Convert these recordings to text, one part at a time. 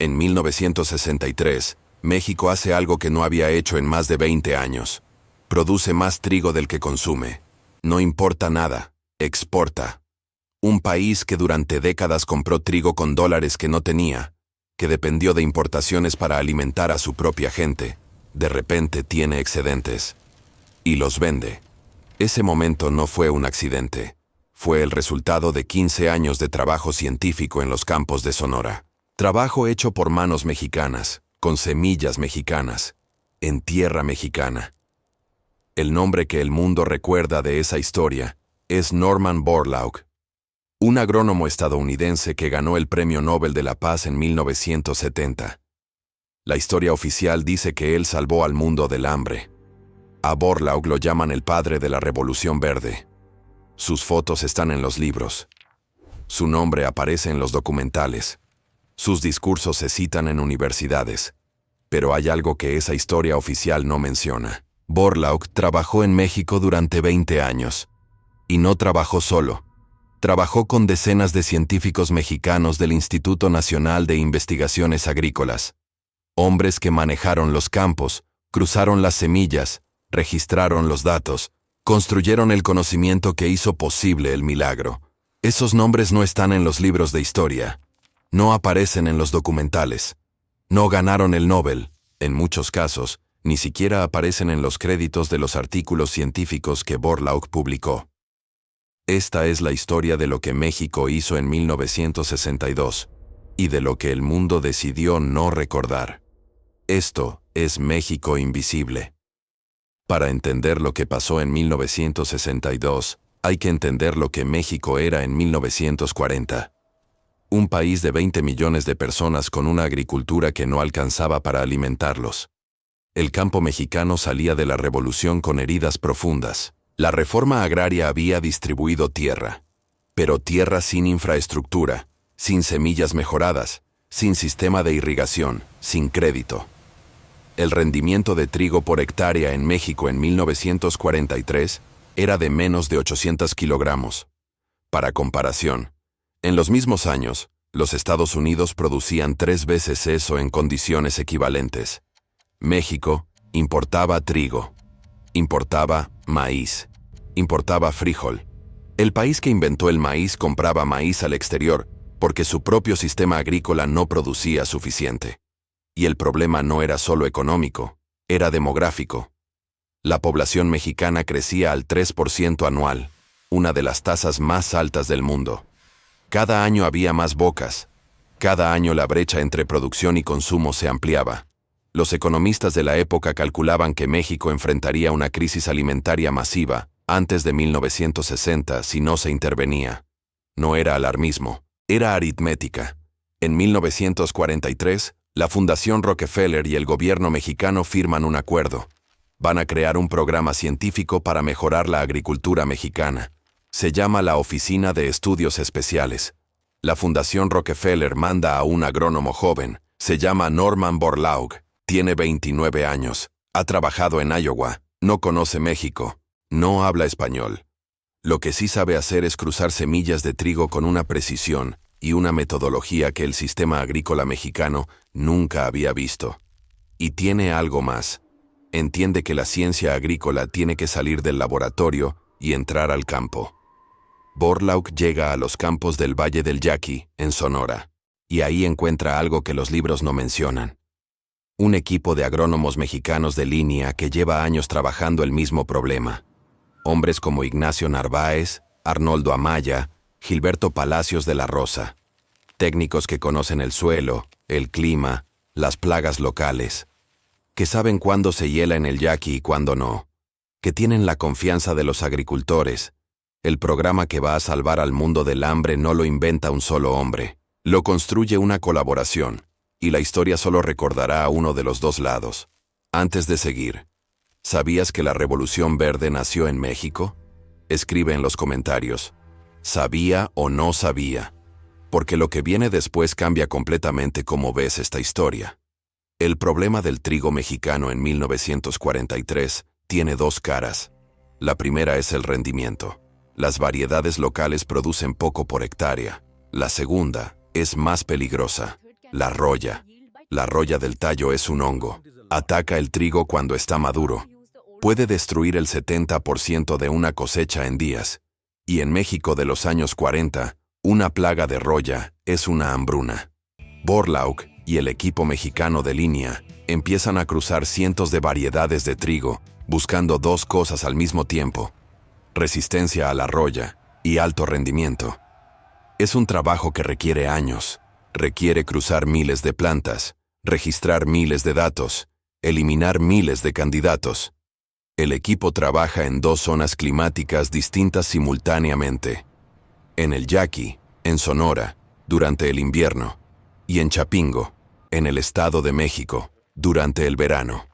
En 1963, México hace algo que no había hecho en más de 20 años. Produce más trigo del que consume. No importa nada, exporta. Un país que durante décadas compró trigo con dólares que no tenía, que dependió de importaciones para alimentar a su propia gente, de repente tiene excedentes. Y los vende. Ese momento no fue un accidente. Fue el resultado de 15 años de trabajo científico en los campos de Sonora. Trabajo hecho por manos mexicanas, con semillas mexicanas, en tierra mexicana. El nombre que el mundo recuerda de esa historia es Norman Borlaug, un agrónomo estadounidense que ganó el Premio Nobel de la Paz en 1970. La historia oficial dice que él salvó al mundo del hambre. A Borlaug lo llaman el padre de la Revolución Verde. Sus fotos están en los libros. Su nombre aparece en los documentales. Sus discursos se citan en universidades. Pero hay algo que esa historia oficial no menciona. Borlaug trabajó en México durante 20 años. Y no trabajó solo. Trabajó con decenas de científicos mexicanos del Instituto Nacional de Investigaciones Agrícolas. Hombres que manejaron los campos, cruzaron las semillas, registraron los datos, construyeron el conocimiento que hizo posible el milagro. Esos nombres no están en los libros de historia. No aparecen en los documentales. No ganaron el Nobel. En muchos casos, ni siquiera aparecen en los créditos de los artículos científicos que Borlaug publicó. Esta es la historia de lo que México hizo en 1962 y de lo que el mundo decidió no recordar. Esto es México invisible. Para entender lo que pasó en 1962, hay que entender lo que México era en 1940. Un país de 20 millones de personas con una agricultura que no alcanzaba para alimentarlos. El campo mexicano salía de la revolución con heridas profundas. La reforma agraria había distribuido tierra, pero tierra sin infraestructura, sin semillas mejoradas, sin sistema de irrigación, sin crédito. El rendimiento de trigo por hectárea en México en 1943 era de menos de 800 kilogramos. Para comparación, en los mismos años, los Estados Unidos producían 3 veces eso en condiciones equivalentes. México importaba trigo, importaba maíz, importaba frijol. El país que inventó el maíz compraba maíz al exterior porque su propio sistema agrícola no producía suficiente. Y el problema no era solo económico, era demográfico. La población mexicana crecía al 3% anual, una de las tasas más altas del mundo. Cada año había más bocas. Cada año la brecha entre producción y consumo se ampliaba. Los economistas de la época calculaban que México enfrentaría una crisis alimentaria masiva antes de 1960 si no se intervenía. No era alarmismo, era aritmética. En 1943, la Fundación Rockefeller y el gobierno mexicano firman un acuerdo. Van a crear un programa científico para mejorar la agricultura mexicana. Se llama la Oficina de Estudios Especiales. La Fundación Rockefeller manda a un agrónomo joven. Se llama Norman Borlaug. Tiene 29 años. Ha trabajado en Iowa. No conoce México. No habla español. Lo que sí sabe hacer es cruzar semillas de trigo con una precisión y una metodología que el sistema agrícola mexicano nunca había visto. Y tiene algo más. Entiende que la ciencia agrícola tiene que salir del laboratorio y entrar al campo. Borlaug llega a los campos del Valle del Yaqui, en Sonora, y ahí encuentra algo que los libros no mencionan. Un equipo de agrónomos mexicanos de línea que lleva años trabajando el mismo problema. Hombres como Ignacio Narváez, Arnoldo Amaya, Gilberto Palacios de la Rosa. Técnicos que conocen el suelo, el clima, las plagas locales. Que saben cuándo se hiela en el Yaqui y cuándo no. Que tienen la confianza de los agricultores. El programa que va a salvar al mundo del hambre no lo inventa un solo hombre. Lo construye una colaboración. Y la historia solo recordará a uno de los dos lados. Antes de seguir, ¿sabías que la Revolución Verde nació en México? Escribe en los comentarios. ¿Sabía o no sabía? Porque lo que viene después cambia completamente cómo ves esta historia. El problema del trigo mexicano en 1943 tiene dos caras. La primera es el rendimiento. Las variedades locales producen poco por hectárea. La segunda es más peligrosa. La roya. La roya del tallo es un hongo. Ataca el trigo cuando está maduro. Puede destruir el 70% de una cosecha en días. Y en México de los años 40, una plaga de roya es una hambruna. Borlaug y el equipo mexicano de línea empiezan a cruzar cientos de variedades de trigo, buscando dos cosas al mismo tiempo: resistencia a la roya y alto rendimiento. Es un trabajo que requiere años. Requiere cruzar miles de plantas, registrar miles de datos, eliminar miles de candidatos. El equipo trabaja en dos zonas climáticas distintas simultáneamente. En el Yaqui, en Sonora, durante el invierno, y en Chapingo, en el Estado de México, durante el verano.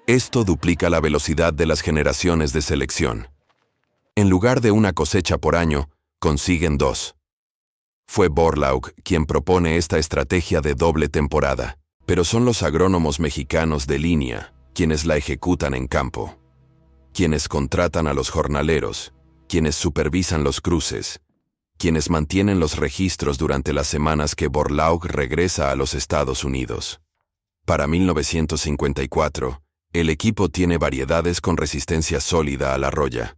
Esto duplica la velocidad de las generaciones de selección. En lugar de una cosecha por año, consiguen dos. Fue Borlaug quien propone esta estrategia de doble temporada, pero son los agrónomos mexicanos de línea quienes la ejecutan en campo, quienes contratan a los jornaleros, quienes supervisan los cruces, quienes mantienen los registros durante las semanas que Borlaug regresa a los Estados Unidos. Para 1954, el equipo tiene variedades con resistencia sólida a la roya.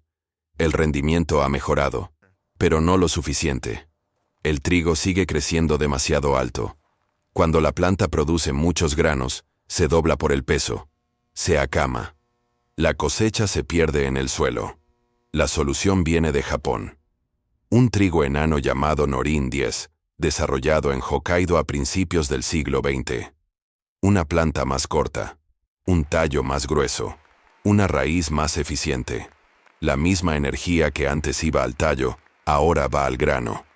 El rendimiento ha mejorado, pero no lo suficiente. El trigo sigue creciendo demasiado alto. Cuando la planta produce muchos granos, se dobla por el peso, se acama. La cosecha se pierde en el suelo. La solución viene de Japón. Un trigo enano llamado Norin 10, desarrollado en Hokkaido a principios del siglo XX. Una planta más corta, un tallo más grueso, una raíz más eficiente. La misma energía que antes iba al tallo, ahora va al grano.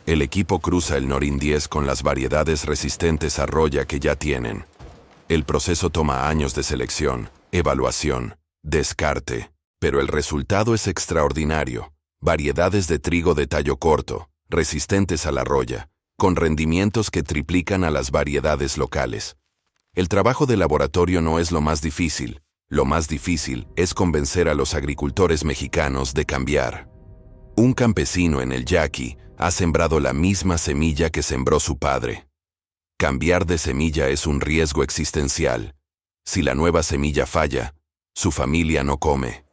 El equipo cruza el Norin 10 con las variedades resistentes a roya que ya tienen. El proceso toma años de selección, evaluación, descarte, pero el resultado es extraordinario. Variedades de trigo de tallo corto, resistentes a la roya, con rendimientos que triplican a las variedades locales. El trabajo de laboratorio no es lo más difícil. Lo más difícil es convencer a los agricultores mexicanos de cambiar. Un campesino en el Yaqui ha sembrado la misma semilla que sembró su padre. Cambiar de semilla es un riesgo existencial. Si la nueva semilla falla, su familia no come.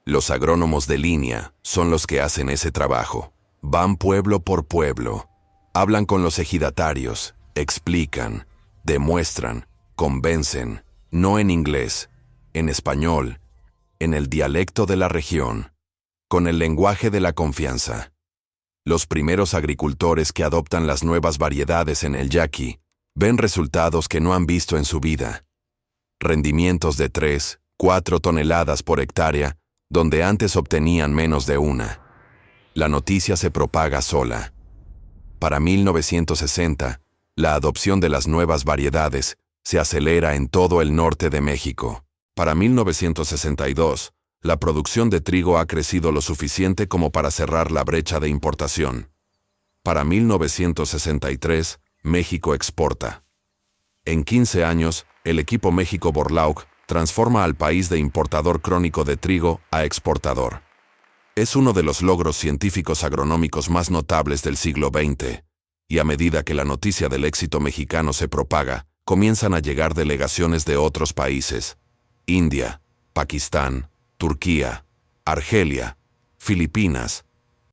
Los agrónomos de línea son los que hacen ese trabajo. Van pueblo por pueblo, hablan con los ejidatarios, explican, demuestran, convencen, no en inglés, en español, en el dialecto de la región, con el lenguaje de la confianza. Los primeros agricultores que adoptan las nuevas variedades en el Yaqui ven resultados que no han visto en su vida. Rendimientos de 3, 4 toneladas por hectárea, donde antes obtenían menos de una. La noticia se propaga sola. Para 1960, la adopción de las nuevas variedades se acelera en todo el norte de México. Para 1962, la producción de trigo ha crecido lo suficiente como para cerrar la brecha de importación. Para 1963, México exporta. En 15 años, el equipo México Borlaug transforma al país de importador crónico de trigo a exportador. Es uno de los logros científicos agronómicos más notables del siglo XX, y a medida que la noticia del éxito mexicano se propaga, comienzan a llegar delegaciones de otros países: India, Pakistán, Turquía, Argelia, Filipinas.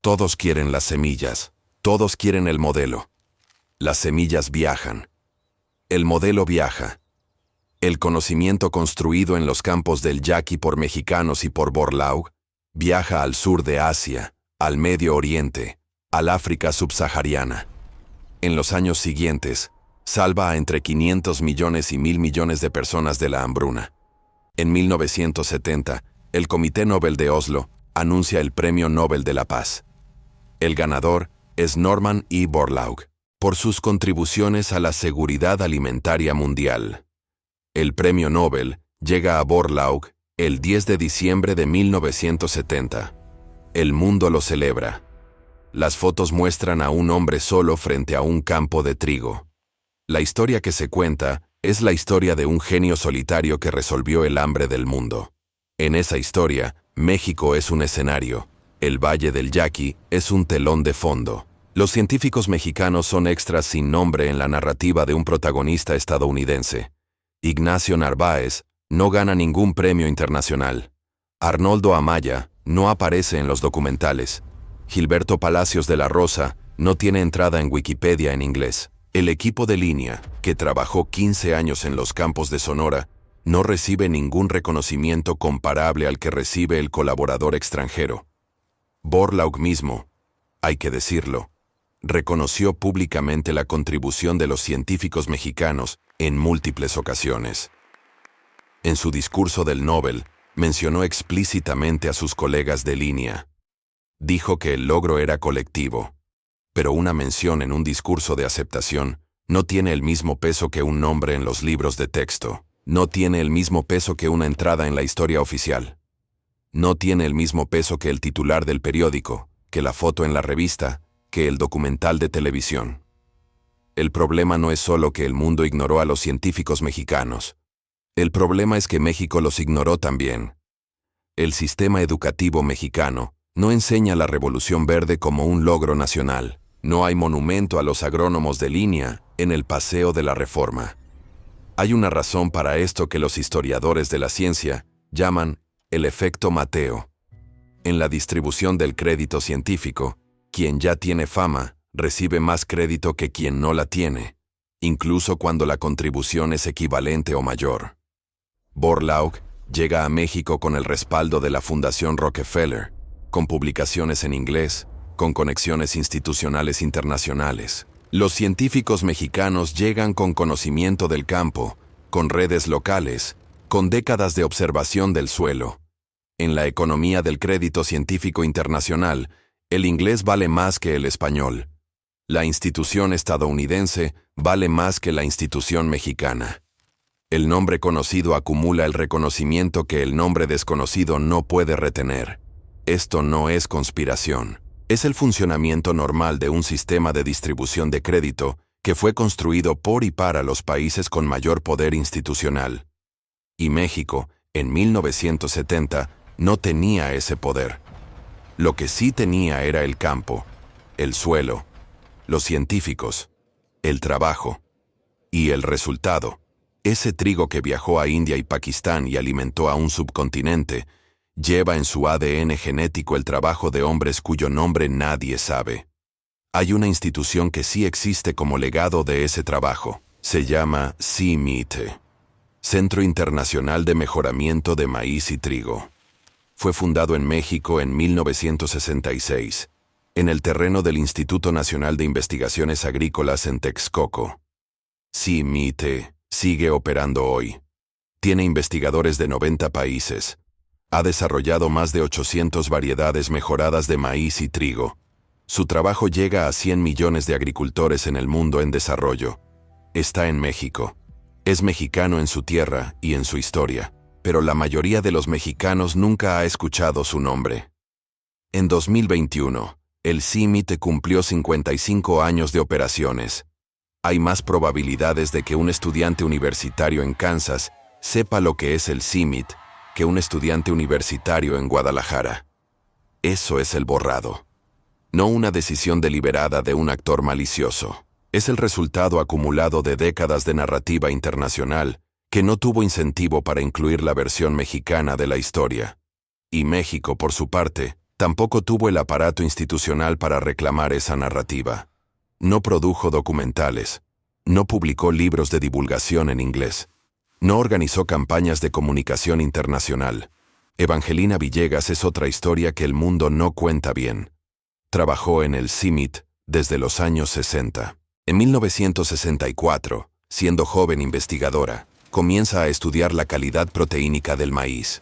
Todos quieren las semillas, todos quieren el modelo. Las semillas viajan. El modelo viaja. El conocimiento construido en los campos del Yaqui por mexicanos y por Borlaug viaja al sur de Asia, al Medio Oriente, al África subsahariana. En los años siguientes, salva a entre 500 millones y 1.000 millones de personas de la hambruna. En 1970, el Comité Nobel de Oslo anuncia el Premio Nobel de la Paz. El ganador es Norman E. Borlaug, por sus contribuciones a la seguridad alimentaria mundial. El Premio Nobel llega a Borlaug el 10 de diciembre de 1970. El mundo lo celebra. Las fotos muestran a un hombre solo frente a un campo de trigo. La historia que se cuenta es la historia de un genio solitario que resolvió el hambre del mundo. En esa historia, México es un escenario, el Valle del Yaqui es un telón de fondo. Los científicos mexicanos son extras sin nombre en la narrativa de un protagonista estadounidense. Ignacio Narváez no gana ningún premio internacional. Arnoldo Amaya no aparece en los documentales. Gilberto Palacios de la Rosa no tiene entrada en Wikipedia en inglés. El equipo de línea, que trabajó 15 años en los campos de Sonora, no recibe ningún reconocimiento comparable al que recibe el colaborador extranjero. Borlaug mismo, hay que decirlo, reconoció públicamente la contribución de los científicos mexicanos en múltiples ocasiones. En su discurso del Nobel, mencionó explícitamente a sus colegas de línea. Dijo que el logro era colectivo, pero una mención en un discurso de aceptación no tiene el mismo peso que un nombre en los libros de texto. No tiene el mismo peso que una entrada en la historia oficial. No tiene el mismo peso que el titular del periódico, que la foto en la revista, que el documental de televisión. El problema no es solo que el mundo ignoró a los científicos mexicanos. El problema es que México los ignoró también. El sistema educativo mexicano no enseña la Revolución Verde como un logro nacional. No hay monumento a los agrónomos de línea en el Paseo de la Reforma. Hay una razón para esto que los historiadores de la ciencia llaman el efecto Mateo. En la distribución del crédito científico, quien ya tiene fama recibe más crédito que quien no la tiene, incluso cuando la contribución es equivalente o mayor. Borlaug llega a México con el respaldo de la Fundación Rockefeller, con publicaciones en inglés, con conexiones institucionales internacionales. Los científicos mexicanos llegan con conocimiento del campo, con redes locales, con décadas de observación del suelo. En la economía del crédito científico internacional, el inglés vale más que el español. La institución estadounidense vale más que la institución mexicana. El nombre conocido acumula el reconocimiento que el nombre desconocido no puede retener. Esto no es conspiración. Es el funcionamiento normal de un sistema de distribución de crédito que fue construido por y para los países con mayor poder institucional. Y México, en 1970, no tenía ese poder. Lo que sí tenía era el campo, el suelo, los científicos, el trabajo. Y el resultado, ese trigo que viajó a India y Pakistán y alimentó a un subcontinente, lleva en su ADN genético el trabajo de hombres cuyo nombre nadie sabe. Hay una institución que sí existe como legado de ese trabajo. Se llama CIMIT, Centro Internacional de Mejoramiento de Maíz y Trigo. Fue fundado en México en 1966, en el terreno del Instituto Nacional de Investigaciones Agrícolas en Texcoco. CIMIT sigue operando hoy. Tiene investigadores de 90 países. Ha desarrollado más de 800 variedades mejoradas de maíz y trigo. Su trabajo llega a 100 millones de agricultores en el mundo en desarrollo. Está en México. Es mexicano en su tierra y en su historia, pero la mayoría de los mexicanos nunca ha escuchado su nombre. En 2021, el CIMIT cumplió 55 años de operaciones. Hay más probabilidades de que un estudiante universitario en Kansas sepa lo que es el CIMIT que un estudiante universitario en Guadalajara. Eso es el borrado. No una decisión deliberada de un actor malicioso. Es el resultado acumulado de décadas de narrativa internacional que no tuvo incentivo para incluir la versión mexicana de la historia. Y México, por su parte, tampoco tuvo el aparato institucional para reclamar esa narrativa. No produjo documentales. No publicó libros de divulgación en inglés. No organizó campañas de comunicación internacional. Evangelina Villegas es otra historia que el mundo no cuenta bien. Trabajó en el CIMIT desde los años 60. En 1964, siendo joven investigadora, comienza a estudiar la calidad proteínica del maíz.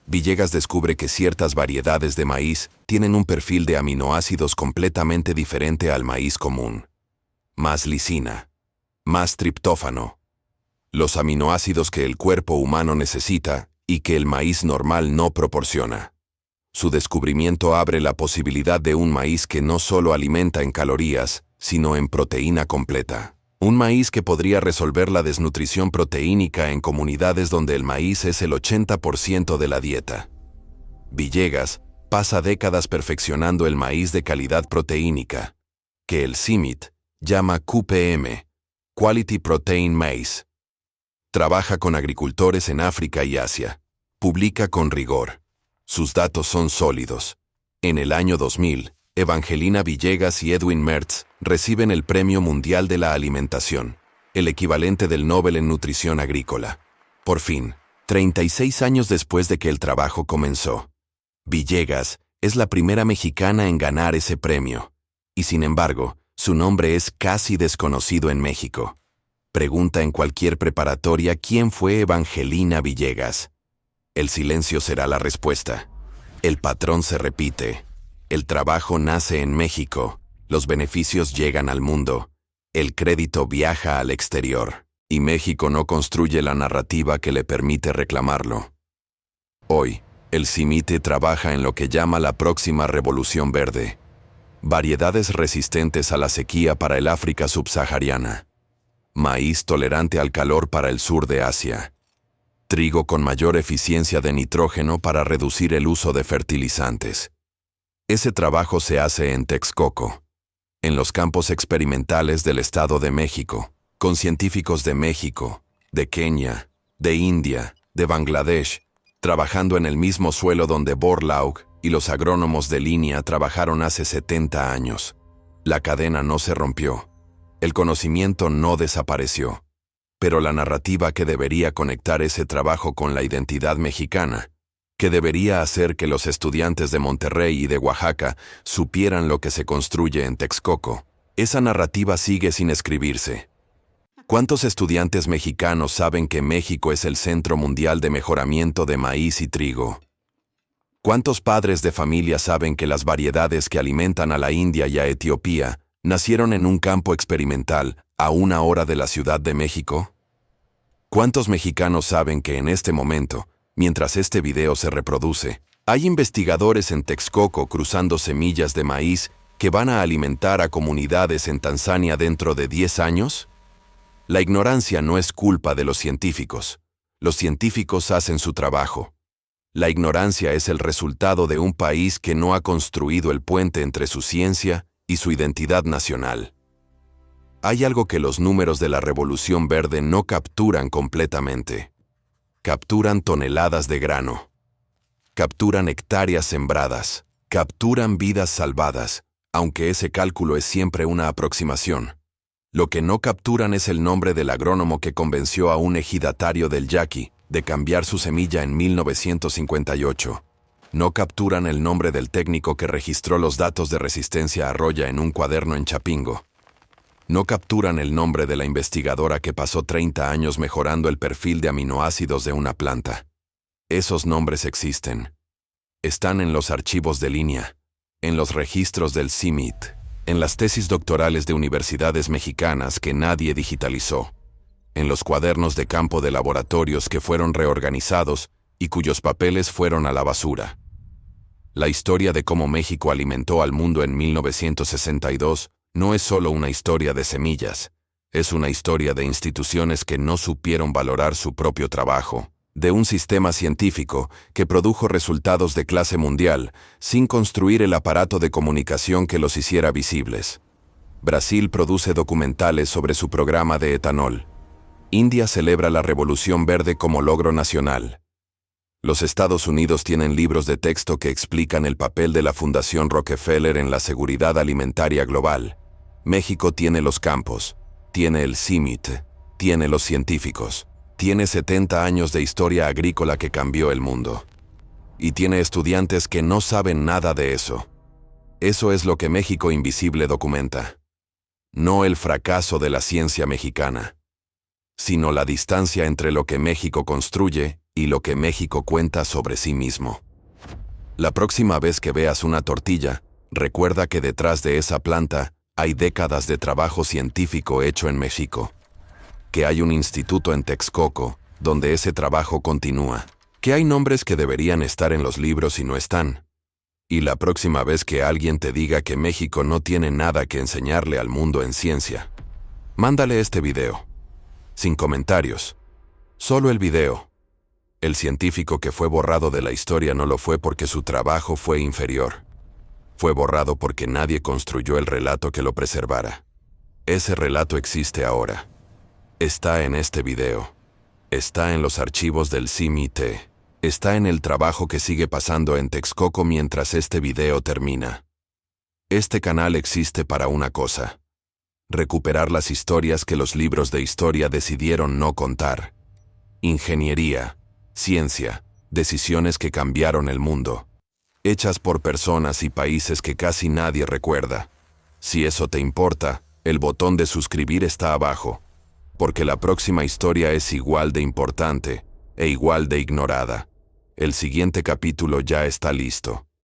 Villegas descubre que ciertas variedades de maíz tienen un perfil de aminoácidos completamente diferente al maíz común. Más lisina, más triptófano. Los aminoácidos que el cuerpo humano necesita y que el maíz normal no proporciona. Su descubrimiento abre la posibilidad de un maíz que no solo alimenta en calorías, sino en proteína completa. Un maíz que podría resolver la desnutrición proteínica en comunidades donde el maíz es el 80% de la dieta. Villegas pasa décadas perfeccionando el maíz de calidad proteínica. que el CIMIT llama QPM, Quality Protein Maize. Trabaja con agricultores en África y Asia. Publica con rigor. Sus datos son sólidos. En el año 2000, Evangelina Villegas y Edwin Mertz reciben el Premio Mundial de la Alimentación, el equivalente del Nobel en Nutrición Agrícola. Por fin, 36 años después de que el trabajo comenzó, Villegas es la primera mexicana en ganar ese premio, y sin embargo, su nombre es casi desconocido en México. Pregunta en cualquier preparatoria quién fue Evangelina Villegas. El silencio será la respuesta. El patrón se repite. El trabajo nace en México, los beneficios llegan al mundo, el crédito viaja al exterior, y México no construye la narrativa que le permite reclamarlo. Hoy, el CIMIT trabaja en lo que llama la próxima revolución verde. Variedades resistentes a la sequía para el África subsahariana. Maíz tolerante al calor para el sur de Asia. Trigo con mayor eficiencia de nitrógeno para reducir el uso de fertilizantes. Ese trabajo se hace en Texcoco, en los campos experimentales del Estado de México, con científicos de México, de Kenia, de India, de Bangladesh, trabajando en el mismo suelo donde Borlaug y los agrónomos de línea trabajaron hace 70 años. La cadena no se rompió. El conocimiento no desapareció. Pero la narrativa que debería conectar ese trabajo con la identidad mexicana, que debería hacer que los estudiantes de Monterrey y de Oaxaca supieran lo que se construye en Texcoco, esa narrativa sigue sin escribirse. ¿Cuántos estudiantes mexicanos saben que México es el centro mundial de mejoramiento de maíz y trigo? ¿Cuántos padres de familia saben que las variedades que alimentan a la India y a Etiopía nacieron en un campo experimental a 1 hora de la Ciudad de México? ¿Cuántos mexicanos saben que en este momento, mientras este video se reproduce, hay investigadores en Texcoco cruzando semillas de maíz que van a alimentar a comunidades en Tanzania dentro de 10 años? La ignorancia no es culpa de los científicos. Los científicos hacen su trabajo. La ignorancia es el resultado de un país que no ha construido el puente entre su ciencia y su identidad nacional. Hay algo que los números de la Revolución Verde no capturan completamente. Capturan toneladas de grano. Capturan hectáreas sembradas. Capturan vidas salvadas, aunque ese cálculo es siempre una aproximación. Lo que no capturan es el nombre del agrónomo que convenció a un ejidatario del Yaqui de cambiar su semilla en 1958. No capturan el nombre del técnico que registró los datos de resistencia a roya en un cuaderno en Chapingo. No capturan el nombre de la investigadora que pasó 30 años mejorando el perfil de aminoácidos de una planta. Esos nombres existen. Están en los archivos de línea, en los registros del CIMIT, en las tesis doctorales de universidades mexicanas que nadie digitalizó, en los cuadernos de campo de laboratorios que fueron reorganizados y cuyos papeles fueron a la basura. La historia de cómo México alimentó al mundo en 1962 no es solo una historia de semillas, es una historia de instituciones que no supieron valorar su propio trabajo, de un sistema científico que produjo resultados de clase mundial sin construir el aparato de comunicación que los hiciera visibles. Brasil produce documentales sobre su programa de etanol. India celebra la Revolución Verde como logro nacional. Los Estados Unidos tienen libros de texto que explican el papel de la Fundación Rockefeller en la seguridad alimentaria global. México tiene los campos, tiene el CIMIT, tiene los científicos, tiene 70 años de historia agrícola que cambió el mundo. Y tiene estudiantes que no saben nada de eso. Eso es lo que México Invisible documenta. No el fracaso de la ciencia mexicana, sino la distancia entre lo que México construye y lo que México cuenta sobre sí mismo. La próxima vez que veas una tortilla, recuerda que detrás de esa planta hay décadas de trabajo científico hecho en México. Que hay un instituto en Texcoco, donde ese trabajo continúa. Que hay nombres que deberían estar en los libros y no están. Y la próxima vez que alguien te diga que México no tiene nada que enseñarle al mundo en ciencia, mándale este video. Sin comentarios. Solo el video. El científico que fue borrado de la historia no lo fue porque su trabajo fue inferior. Fue borrado porque nadie construyó el relato que lo preservara. Ese relato existe ahora. Está en este video. Está en los archivos del CIMIT. Está en el trabajo que sigue pasando en Texcoco mientras este video termina. Este canal existe para una cosa: recuperar las historias que los libros de historia decidieron no contar. Ingeniería, ciencia, decisiones que cambiaron el mundo, hechas por personas y países que casi nadie recuerda. Si eso te importa, el botón de suscribir está abajo, porque la próxima historia es igual de importante e igual de ignorada. El siguiente capítulo ya está listo.